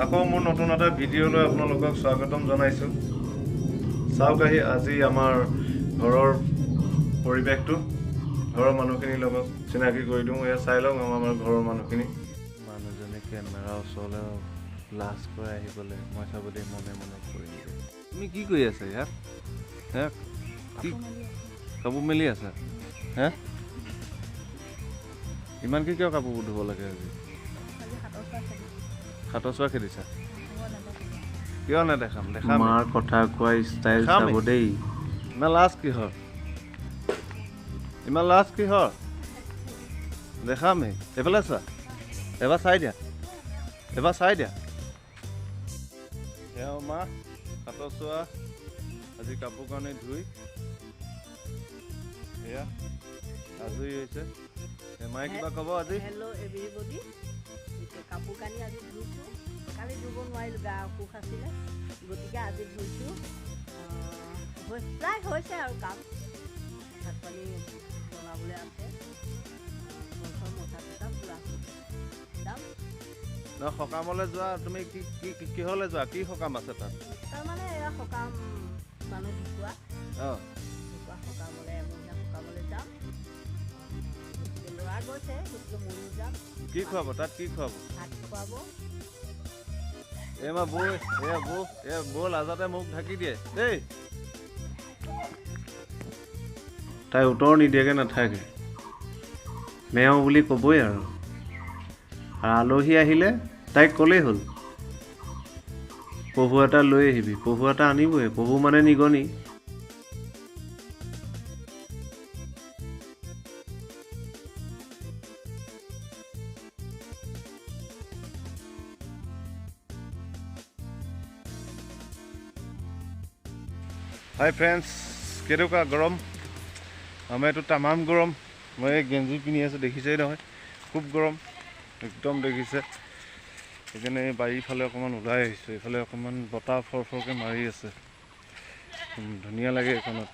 আকৌ মোৰ নতুন এটা ভিডিঅ'লৈ আপোনালোকক স্বাগতম জনাইছোঁ। চাওক আজি আমাৰ ঘৰৰ পৰিৱেশটো ঘৰৰ মানুহখিনিৰ লগত চিনাকি কৰি দিওঁ। এয়া চাই লওক আমাৰ ঘৰৰ মানুহখিনি। মানুহজনে কেমেৰা ওচৰলৈ লাজ কৰি আহিবলৈ মই চাবলৈ মনে মনে কৰি দিওঁ। তুমি কি কৰি আছা ইয়াত? কি কাপোৰ মেলি আছা? ইমানকৈ কিয় কাপোৰ ধুব লাগে আজি? হাতৰ চোৱা খেদিছা? কিয় নেদেখাম? দেখাম। মাৰ কথা কোৱা ষ্টাইল চাব দেই। ইমান লাজ কিহৰ? ইমান লাজ কিহৰ? দেখামেই। এইফালে চোৱা, এবাৰ চাই দিয়া, এবাৰ চাই দিয়া। এওঁ মা হাতৰ চোৱা আজি কাপোৰ কানি ধুই এয়া আজৰি হৈছে। মায়ে কিবা ক'ব আজি? Hello' everybody. কাপোৰ কানি আজি ধুইছোঁ। কালি ধুব নোৱাৰিলোঁ, গা অসুখ আছিলে, গতিকে আজি ধুইছোঁ। প্ৰায় হৈছে আৰু কাম। ভাত পানী বনাবলৈ আছে, ঘৰখন মচা চচা পূৰা যাম। সকামলৈ যোৱা তুমি কিহলৈ যোৱা? কি সকাম আছে তাত? তাৰমানে এয়া সকাম, মানুহ ঢুকুৱা সকামলৈ, এমহীয়া সকামলৈ যাম। ল'ৰা গৈছে, গতিকে ময়ো যাম। কি খুৱাব তাত? কি খুৱাব? ভাত খুৱাব। বৌ লাজতে মোক ঢাকি দিয়ে দেই। তাই উত্তৰ নিদিয়াকৈ নাথাকে, মেও বুলি ক'বই আৰু আলহী আহিলে তাইক ক'লেই হ'ল, পহু এটা লৈ আহিবি। পহু এটা আনিবই, পহু মানে নিগনি। হাই ফ্ৰেণ্ডছ, কেনেকুৱা গৰম? আমাৰ এইটো তামাম গৰম। মই এই গেঞ্জি পিন্ধি আছোঁ, দেখিছেই নহয়, খুব গৰম একদম দেখিছে। সেইকাৰণে এই বাৰীৰ ফালে অকণমান ওলাই আহিছোঁ। এইফালে অকণমান বতাহ ফৰফৰকৈ মাৰি আছে, ধুনীয়া লাগে এইখনত।